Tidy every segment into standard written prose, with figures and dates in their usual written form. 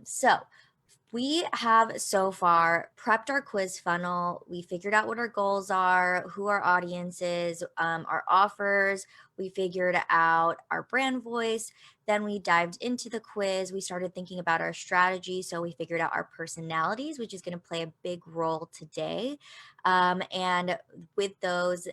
Awesome. So we have so far prepped our quiz funnel. We figured out what our goals are, who our audience is, our offers. We figured out our brand voice. Then we dived into the quiz. We started thinking about our strategy. So we figured out our personalities, which is going to play a big role today. And with those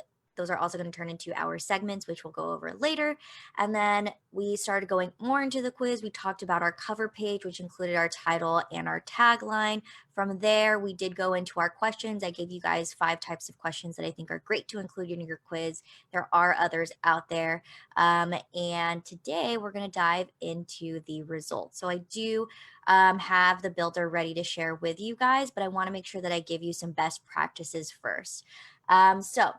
are also going to turn into our segments, which we'll go over later. And then we started going more into the quiz. We talked about our cover page, which included our title and our tagline. From there, we did go into our questions. I gave you guys 5 types of questions that I think are great to include in your quiz. There are others out there. And today we're going to dive into the results. So I do have the builder ready to share with you guys, but I want to make sure that I give you some best practices first. So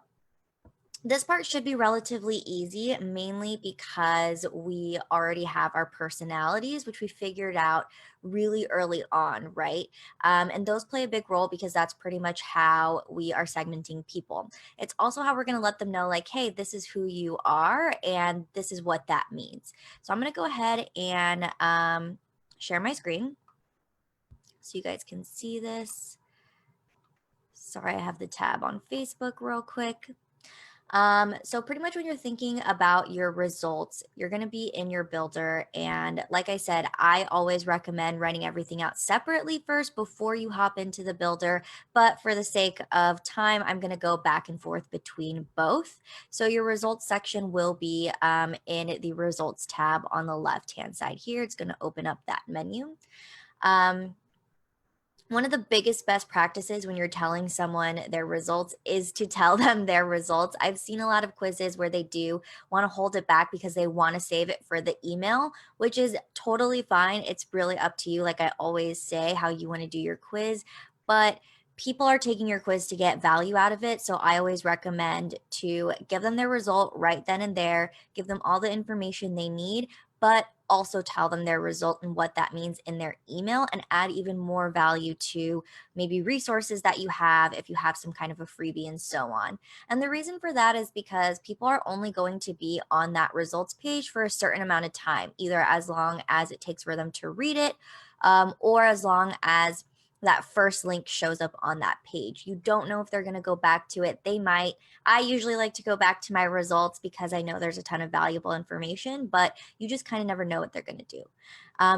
this part should be relatively easy, mainly because we already have our personalities, which we figured out really early on, right? And those play a big role because that's pretty much how we are segmenting people. It's also how we're going to let them know, like, hey, this is who you are, and this is what that means. So I'm going to go ahead and share my screen so you guys can see this. Sorry, I have the tab on Facebook real quick. So pretty much when you're thinking about your results, you're going to be in your builder. And like I said, I always recommend writing everything out separately first before you hop into the builder. But for the sake of time, I'm going to go back and forth between both. So your results section will be in the results tab on the left-hand side here. It's going to open up that menu. One of the biggest best practices when you're telling someone their results is to tell them their results. I've seen a lot of quizzes where they do want to hold it back because they want to save it for the email, which is totally fine. It's really up to you. Like I always say, how you want to do your quiz, but people are taking your quiz to get value out of it. So I always recommend to give them their result right then and there, give them all the information they need, but also tell them their result and what that means in their email, and add even more value to maybe resources that you have if you have some kind of a freebie and so on. And the reason for that is because people are only going to be on that results page for a certain amount of time, either as long as it takes for them to read it, or as long as that first link shows up on that page. You don't know if they're going to go back to it. They might. I usually like to go back to my results because I know there's a ton of valuable information, but you just kind of never know what they're going to do.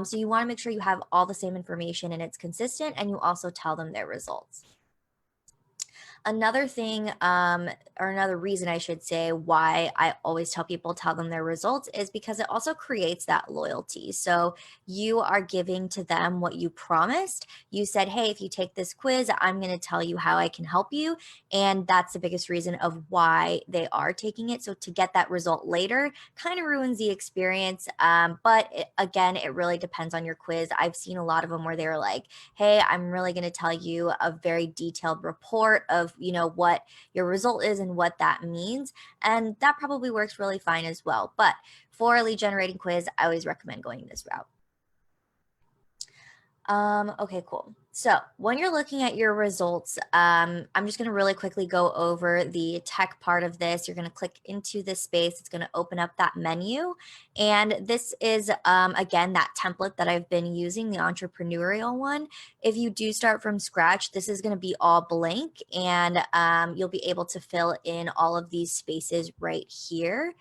So you want to make sure you have all the same information and it's consistent, and you also tell them their results. Another thing, or another reason I should say, why I always tell people tell them their results is because it also creates that loyalty. So you are giving to them what you promised. You said, hey, if you take this quiz, I'm going to tell you how I can help you. And that's the biggest reason of why they are taking it. So to get that result later kind of ruins the experience. Again, it really depends on your quiz. I've seen a lot of them where they're like, hey, I'm really going to tell you a very detailed report of what your result is and what that means, and that probably works really fine as well. But for a lead generating quiz, I always recommend going this route. Okay, cool. So when you're looking at your results, I'm just going to really quickly go over the tech part of this. You're going to click into this space. It's going to open up that menu. And this is, again, that template that I've been using, the entrepreneurial one. If you do start from scratch, this is going to be all blank, and you'll be able to fill in all of these spaces right here.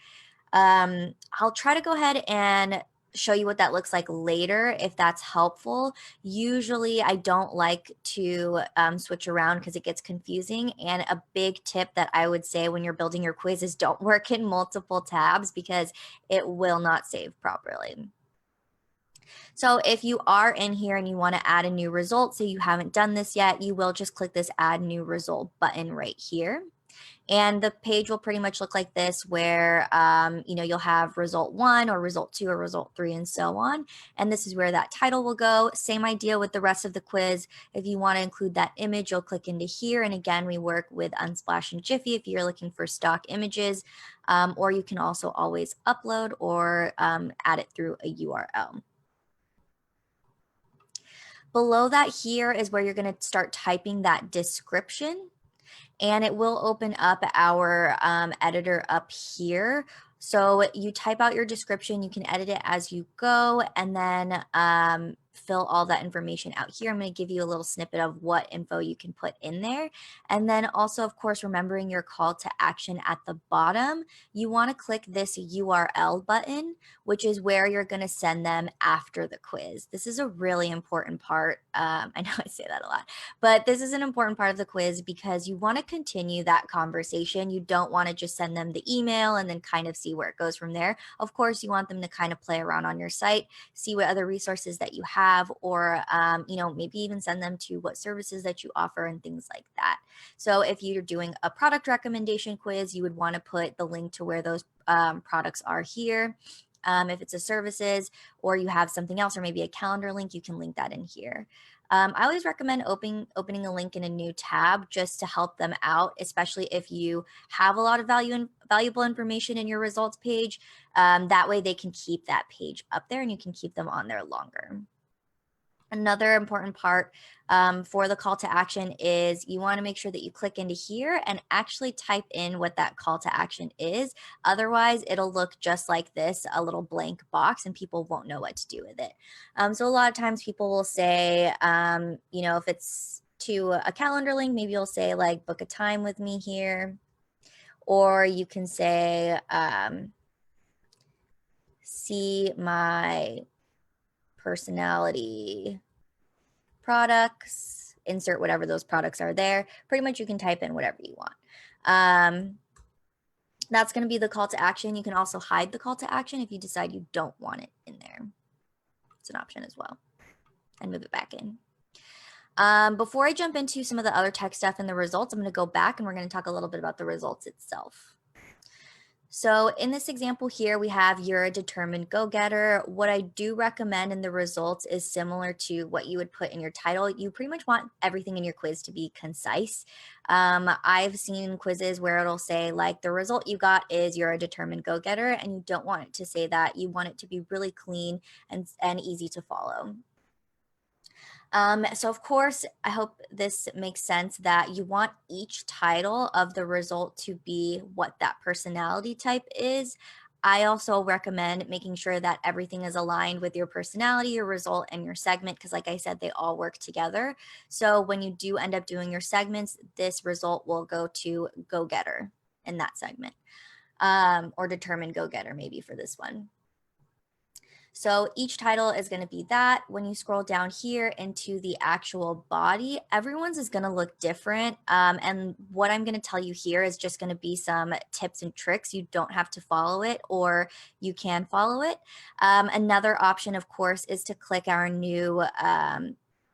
I'll try to go ahead and show you what that looks like later if that's helpful. Usually I don't like to switch around because it gets confusing, and a big tip that I would say when you're building your quiz is don't work in multiple tabs because it will not save properly. So if you are in here and you want to add a new result, so you haven't done this yet, you will just click this add new result button right here. And the page will pretty much look like this, where you'll have result 1 or result 2 or result 3 and so on. And this is where that title will go. Same idea with the rest of the quiz. If you want to include that image, you'll click into here. And again, we work with Unsplash and Jiffy if you're looking for stock images, or you can also always upload or add it through a URL. Below that here is where you're going to start typing that description, and it will open up our editor up here. So you type out your description, you can edit it as you go, and then fill all that information out here. I'm going to give you a little snippet of what info you can put in there. And then also, of course, remembering your call to action at the bottom, you want to click this URL button, which is where you're going to send them after the quiz. This is a really important part. I know I say that a lot, but this is an important part of the quiz because you want to continue that conversation. You don't want to just send them the email and then kind of see where it goes from there. Of course, you want them to kind of play around on your site, see what other resources that you have, or maybe even send them to what services that you offer and things like that. So if you're doing a product recommendation quiz, you would want to put the link to where those products are here. If it's a services or you have something else or maybe a calendar link, you can link that in here. I always recommend opening a link in a new tab just to help them out, especially if you have a lot of valuable information in your results page. That way they can keep that page up there and you can keep them on there longer. Another important part for the call to action is you want to make sure that you click into here and actually type in what that call to action is. Otherwise, it'll look just like this, a little blank box, and people won't know what to do with it. So a lot of times people will say, if it's to a calendar link, maybe you'll say like, book a time with me here. Or you can say, see my personality products, insert whatever those products are there. Pretty much you can type in whatever you want. That's going to be the call to action. You can also hide the call to action if you decide you don't want it in there. It's an option as well. And move it back in. Before I jump into some of the other tech stuff and the results, I'm going to go back and we're going to talk a little bit about the results itself. So in this example here, we have you're a determined go-getter. What I do recommend in the results is similar to what you would put in your title. You pretty much want everything in your quiz to be concise. I've seen quizzes where it'll say like the result you got is you're a determined go-getter, and you don't want it to say that. You want it to be really clean and easy to follow. So of course, I hope this makes sense that you want each title of the result to be what that personality type is. I also recommend making sure that everything is aligned with your personality, your result, and your segment, because like I said, they all work together. So when you do end up doing your segments, this result will go to go-getter in that segment, or determined go-getter maybe for this one. So each title is going to be that. When you scroll down here into the actual body, everyone's is going to look different. And what I'm going to tell you here is just going to be some tips and tricks. You don't have to follow it, or you can follow it. Another option, of course, is to click our new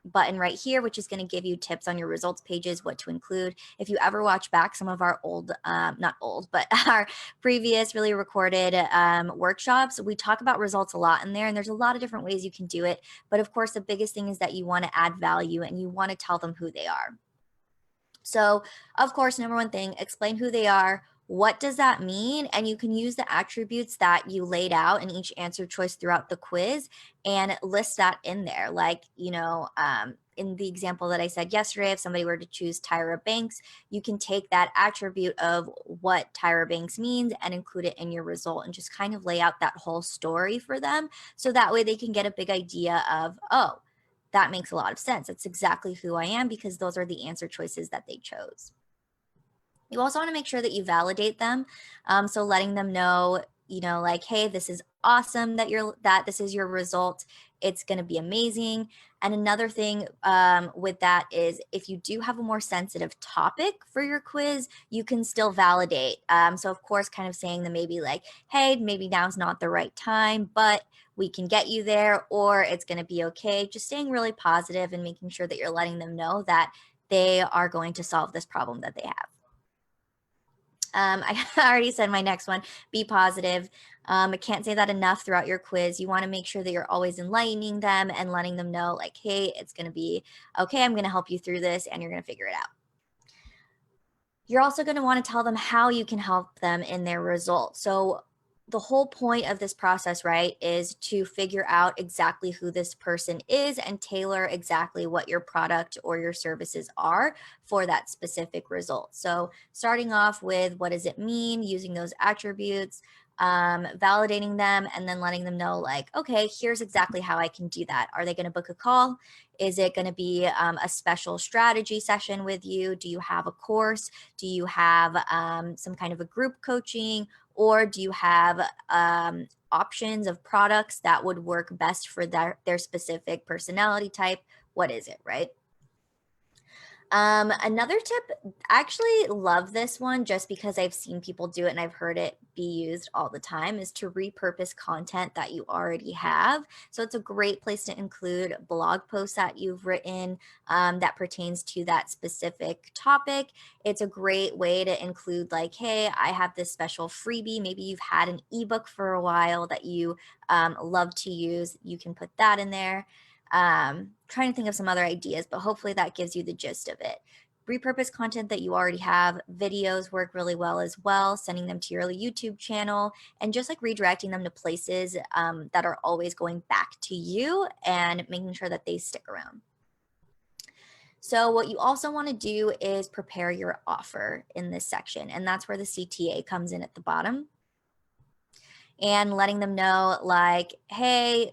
button right here, which is going to give you tips on your results pages, what to include. If you ever watch back some of our not old, but our previous really recorded workshops, we talk about results a lot in there, and there's a lot of different ways you can do it. But of course, the biggest thing is that you want to add value and you want to tell them who they are. So of course, number one thing, explain who they are. What does that mean? And you can use the attributes that you laid out in each answer choice throughout the quiz and list that in there. Like, in the example that I said yesterday, if somebody were to choose Tyra Banks, you can take that attribute of what Tyra Banks means and include it in your result and just kind of lay out that whole story for them. So that way they can get a big idea of, oh, that makes a lot of sense. That's exactly who I am because those are the answer choices that they chose. You also want to make sure that you validate them. So letting them know, like, hey, this is awesome that this is your result. It's going to be amazing. And another thing with that is if you do have a more sensitive topic for your quiz, you can still validate. So of course, kind of saying them maybe like, hey, maybe now's not the right time, but we can get you there, or it's going to be okay. Just staying really positive and making sure that you're letting them know that they are going to solve this problem that they have. I already said my next one, be positive. I can't say that enough throughout your quiz. You want to make sure that you're always enlightening them and letting them know like, hey, it's going to be okay. I'm going to help you through this and you're going to figure it out. You're also going to want to tell them how you can help them in their results. So the whole point of this process, right, is to figure out exactly who this person is and tailor exactly what your product or your services are for that specific result. So starting off with what does it mean, using those attributes, validating them, and then letting them know like, okay, here's exactly how I can do that. Are they going to book a call? Is it going to be a special strategy session with you? Do you have a course? Do you have some kind of a group coaching? Or do you have options of products that would work best for their specific personality type? What is it, right? Another tip, I actually love this one just because I've seen people do it and I've heard it be used all the time, is to repurpose content that you already have. So it's a great place to include blog posts that you've written that pertains to that specific topic. It's a great way to include like, hey, I have this special freebie. Maybe you've had an ebook for a while that you love to use. You can put that in there. Trying to think of some other ideas, but hopefully that gives you the gist of it. Repurpose content that you already have. Videos work really well as well, sending them to your YouTube channel and just like redirecting them to places that are always going back to you and making sure that they stick around. So what you also want to do is prepare your offer in this section, and that's where the CTA comes in at the bottom. And letting them know like, hey,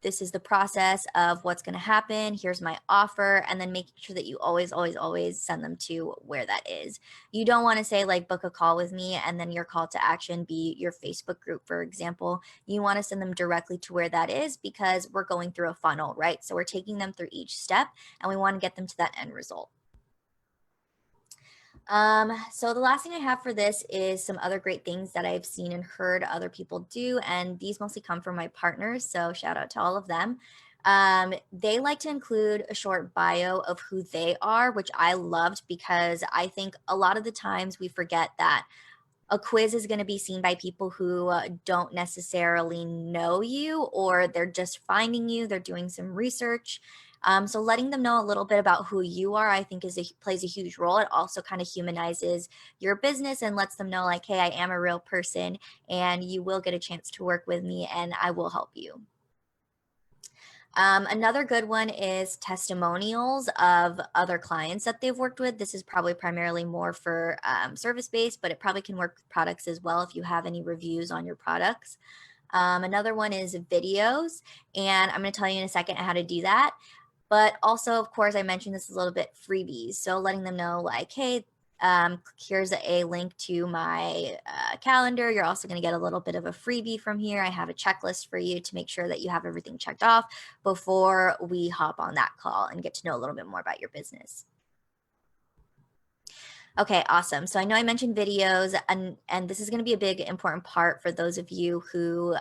this is the process of what's going to happen. Here's my offer. And then making sure that you always, always, always send them to where that is. You don't want to say like book a call with me and then your call to action be your Facebook group, for example. You want to send them directly to where that is because we're going through a funnel, right? So we're taking them through each step and we want to get them to that end result. So the last thing I have for this is some other great things that I've seen and heard other people do, and these mostly come from my partners, so shout out to all of them. They like to include a short bio of who they are, which I loved because I think a lot of the times we forget that a quiz is going to be seen by people who don't necessarily know you, or they're just finding you, they're doing some research. So letting them know a little bit about who you are, I think plays a huge role. It also kind of humanizes your business and lets them know like, hey, I am a real person and you will get a chance to work with me and I will help you. Another good one is testimonials of other clients that they've worked with. This is probably primarily more for service-based, but it probably can work with products as well if you have any reviews on your products. Another one is videos, and I'm going to tell you in a second how to do that. But also, of course, I mentioned this a little bit, freebies. So letting them know like, hey, here's a link to my calendar. You're also going to get a little bit of a freebie from here. I have a checklist for you to make sure that you have everything checked off before we hop on that call and get to know a little bit more about your business. Okay, awesome. So I know I mentioned videos, and this is going to be a big important part for those of you who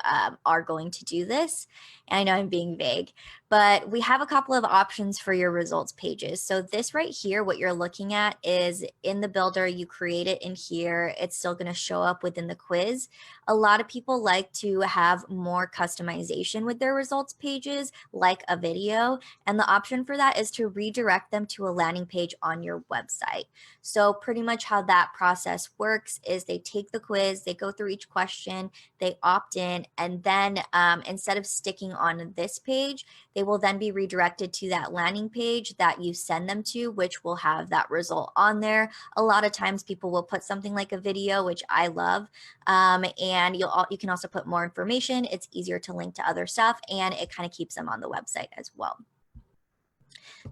are going to do this. And I know I'm being vague, but we have a couple of options for your results pages. So this right here, what you're looking at is in the builder, you create it in here. It's still going to show up within the quiz. A lot of people like to have more customization with their results pages, like a video. And the option for that is to redirect them to a landing page on your website. So pretty much how that process works is they take the quiz, they go through each question, they opt in, and then instead of sticking on this page, they will then be redirected to that landing page that you send them to, which will have that result on there. A lot of times people will put something like a video, which I love, and you can also put more information. It's easier to link to other stuff, and it kind of keeps them on the website as well.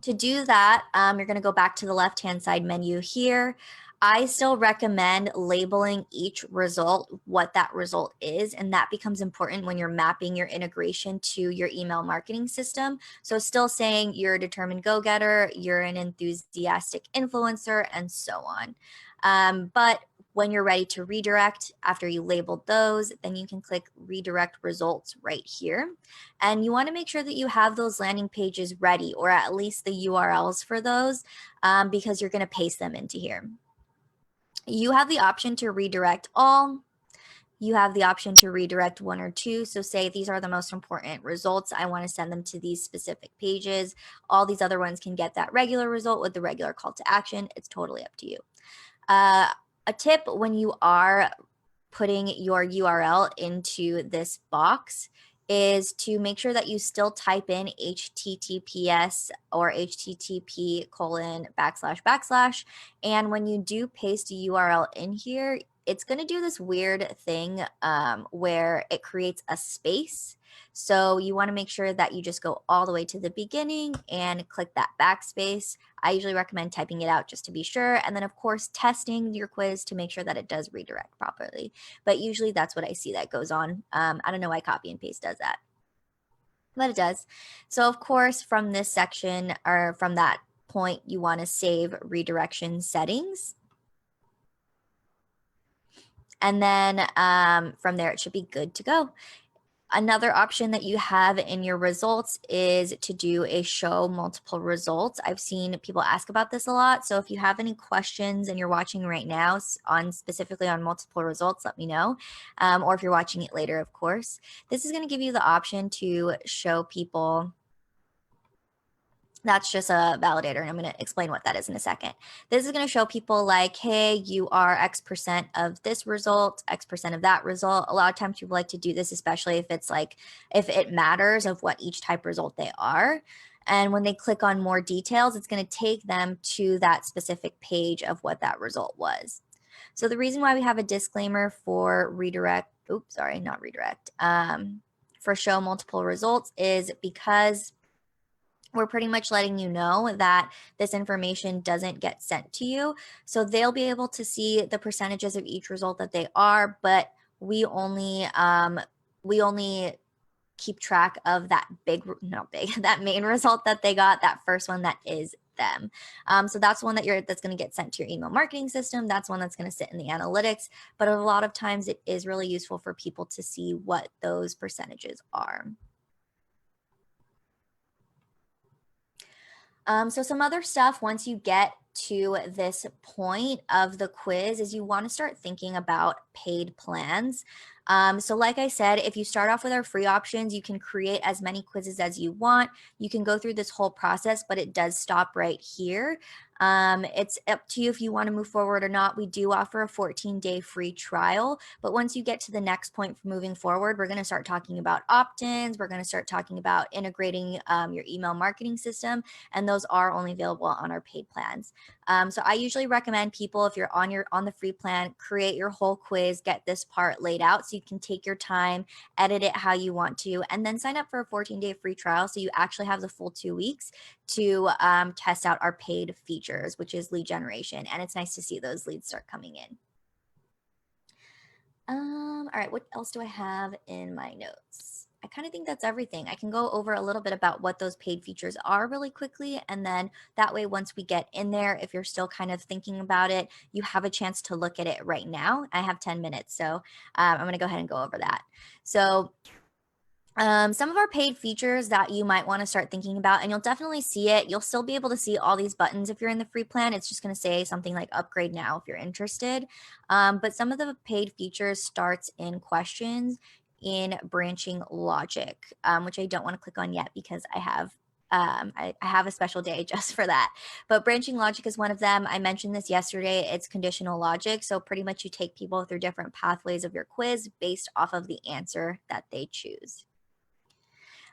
To do that, you're going to go back to the left-hand side menu here. I still recommend labeling each result what that result is, and that becomes important when you're mapping your integration to your email marketing system. So still saying you're a determined go-getter, you're an enthusiastic influencer, and so on. But when you're ready to redirect, after you labeled those, then you can click redirect results right here. And you want to make sure that you have those landing pages ready, or at least the URLs for those, because you're going to paste them into here. You have the option to redirect all. You have the option to redirect one or two. So say these are the most important results. I want to send them to these specific pages. All these other ones can get that regular result with the regular call to action. It's totally up to you. A tip when you are putting your URL into this box is to make sure that you still type in HTTPS or HTTP://. And when you do paste a URL in here, it's going to do this weird thing where it creates a space. So you want to make sure that you just go all the way to the beginning and click that backspace. I usually recommend typing it out just to be sure. And then, of course, testing your quiz to make sure that it does redirect properly. But usually that's what I see that goes on. I don't know why copy and paste does that, but it does. So, of course, from this section or from that point, you want to save redirection settings. And then from there, it should be good to go. Another option that you have in your results is to do a show multiple results. I've seen people ask about this a lot. So if you have any questions and you're watching right now on specifically on multiple results, let me know. Or if you're watching it later, of course. This is going to give you the option to show people. That's just a validator, and I'm going to explain what that is in a second. This is going to show people like, hey, you are X% of this result, X% of that result. A lot of times people like to do this, especially if it's like, if it matters of what each type result they are. And when they click on more details, it's going to take them to that specific page of what that result was. So the reason why we have a disclaimer for redirect, oops, sorry, not redirect, for show multiple results is because we're pretty much letting you know that this information doesn't get sent to you. So they'll be able to see the percentages of each result that they are, but we only keep track of that that main result that they got, that first one that is them. So that's one that's going to get sent to your email marketing system. That's one that's going to sit in the analytics. But a lot of times it is really useful for people to see what those percentages are. So some other stuff once you get to this point of the quiz is you want to start thinking about paid plans. So like I said, if you start off with our free options, you can create as many quizzes as you want. You can go through this whole process, but it does stop right here. It's up to you if you want to move forward or not. We do offer a 14-day free trial, but once you get to the next point for moving forward, we're going to start talking about opt-ins. We're going to start talking about integrating your email marketing system, and those are only available on our paid plans. So I usually recommend people, if you're on the free plan, create your whole quiz, get this part laid out so you can take your time, edit it how you want to, and then sign up for a 14-day free trial so you actually have the full 2 weeks to test out our paid features, which is lead generation. And it's nice to see those leads start coming in. All right, what else do I have in my notes? I kind of think that's everything. I can go over a little bit about what those paid features are really quickly. And then that way, once we get in there, if you're still kind of thinking about it, you have a chance to look at it right now. I have 10 minutes, so I'm going to go ahead and go over that. So some of our paid features that you might want to start thinking about, and you'll definitely see it. You'll still be able to see all these buttons if you're in the free plan. It's just going to say something like upgrade now if you're interested. But some of the paid features starts in questions in branching logic, which I don't want to click on yet because I have a special day just for that. But branching logic is one of them. I mentioned this yesterday. It's conditional logic. So pretty much you take people through different pathways of your quiz based off of the answer that they choose.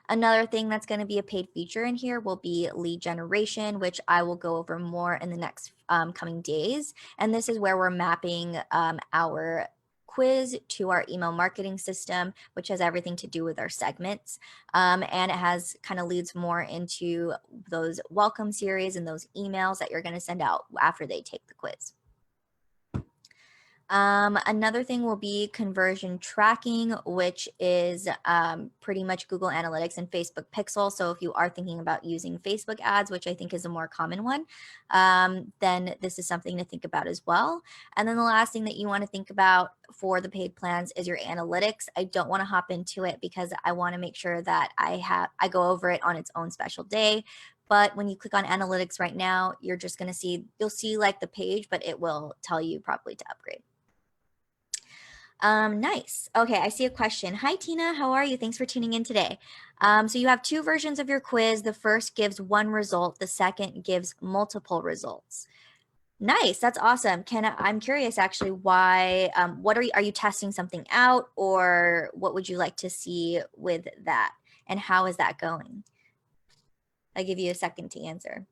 Another thing that's going to be a paid feature in here will be lead generation, which I will go over more in the next coming days. And this is where we're mapping our quiz to our email marketing system, which has everything to do with our segments. And it has kind of leads more into those welcome series and those emails that you're going to send out after they take the quiz. Another thing will be conversion tracking, which is pretty much Google Analytics and Facebook Pixel. So if you are thinking about using Facebook ads, which I think is a more common one, then this is something to think about as well. And then the last thing that you want to think about for the paid plans is your analytics. I don't want to hop into it because I want to make sure that I go over it on its own special day. But when you click on analytics right now, you're just going to you'll see like the page, but it will tell you probably to upgrade. Nice. Okay, I see a question. Hi, Tina. How are you? Thanks for tuning in today. So you have two versions of your quiz. The first gives one result. The second gives multiple results. Nice. That's awesome. I'm curious actually why, what are you testing something out, or what would you like to see with that? And how is that going? I'll give you a second to answer.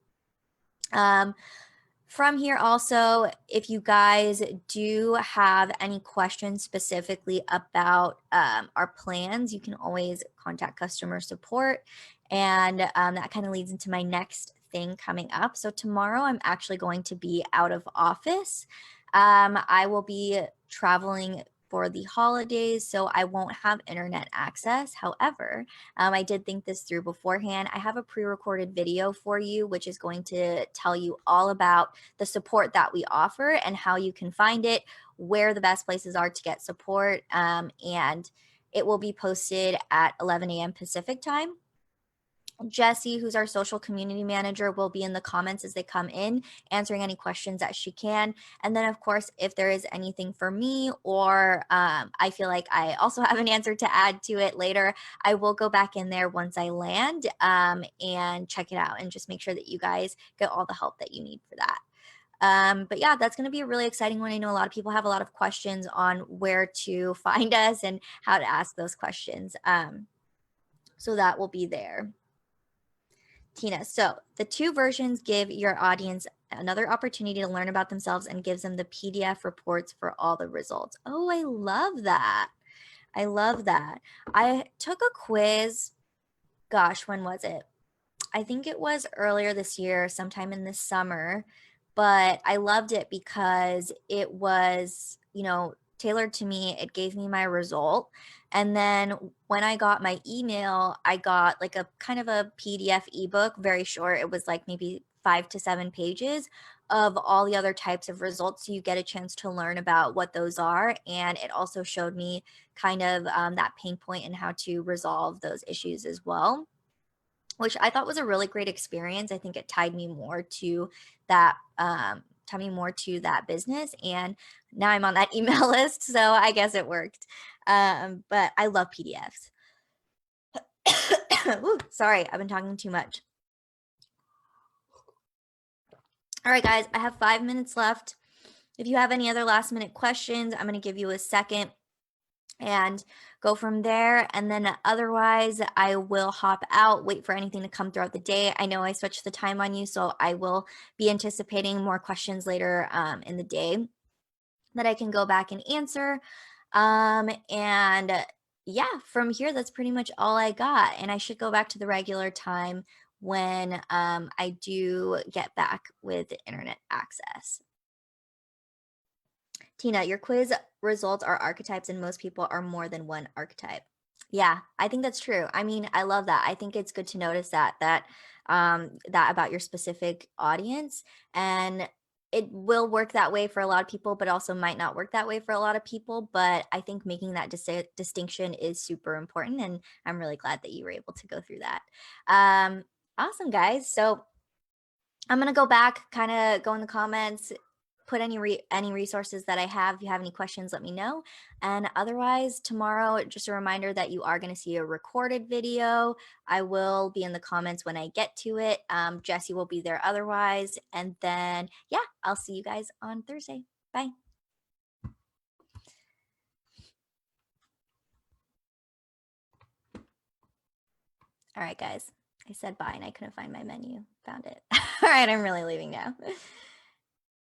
From here also, if you guys do have any questions specifically about our plans, you can always contact customer support. And that kind of leads into my next thing coming up. So tomorrow I'm actually going to be out of office. I will be traveling for the holidays, so I won't have internet access. However, I did think this through beforehand. I have a pre-recorded video for you, which is going to tell you all about the support that we offer and how you can find it, where the best places are to get support, and it will be posted at 11 a.m. Pacific time. Jessie, who's our social community manager, will be in the comments as they come in, answering any questions that she can. And then, of course, if there is anything for me or I feel like I also have an answer to add to it later, I will go back in there once I land and check it out and just make sure that you guys get all the help that you need for that. But yeah, that's going to be a really exciting one. I know a lot of people have a lot of questions on where to find us and how to ask those questions. So that will be there. Tina, so the two versions give your audience another opportunity to learn about themselves and gives them the PDF reports for all the results. Oh, I love that. I love that. I took a quiz. Gosh, when was it? I think it was earlier this year, sometime in the summer, but I loved it because it was, tailored to me. It gave me my result. And then when I got my email, I got like a kind of a PDF ebook, very short. It was like maybe 5 to 7 pages of all the other types of results. So you get a chance to learn about what those are. And it also showed me kind of that pain point and how to resolve those issues as well, which I thought was a really great experience. I think it tied me more to that business, and now I'm on that email list, so I guess it worked. But I love PDFs. Ooh, sorry, I've been talking too much. All right, guys, I have 5 minutes left. If you have any other last minute questions, I'm going to give you a second and go from there. And then otherwise, I will hop out, wait for anything to come throughout the day. I know I switched the time on you, so I will be anticipating more questions later in the day that I can go back and answer. And yeah, from here, that's pretty much all I got. And I should go back to the regular time when I do get back with internet access. Tina, your quiz results are archetypes, and most people are more than one archetype. Yeah, I think that's true. I mean, I love that. I think it's good to notice that about your specific audience, and it will work that way for a lot of people, but also might not work that way for a lot of people. But I think making that distinction is super important, and I'm really glad that you were able to go through that. Awesome, guys. So I'm gonna go back, kind of go in the comments, put any resources that I have. If you have any questions, let me know. And otherwise, tomorrow, just a reminder that you are going to see a recorded video. I will be in the comments when I get to it. Jessie will be there otherwise. And then, yeah, I'll see you guys on Thursday. Bye. All right, guys. I said bye and I couldn't find my menu. Found it. All right, I'm really leaving now.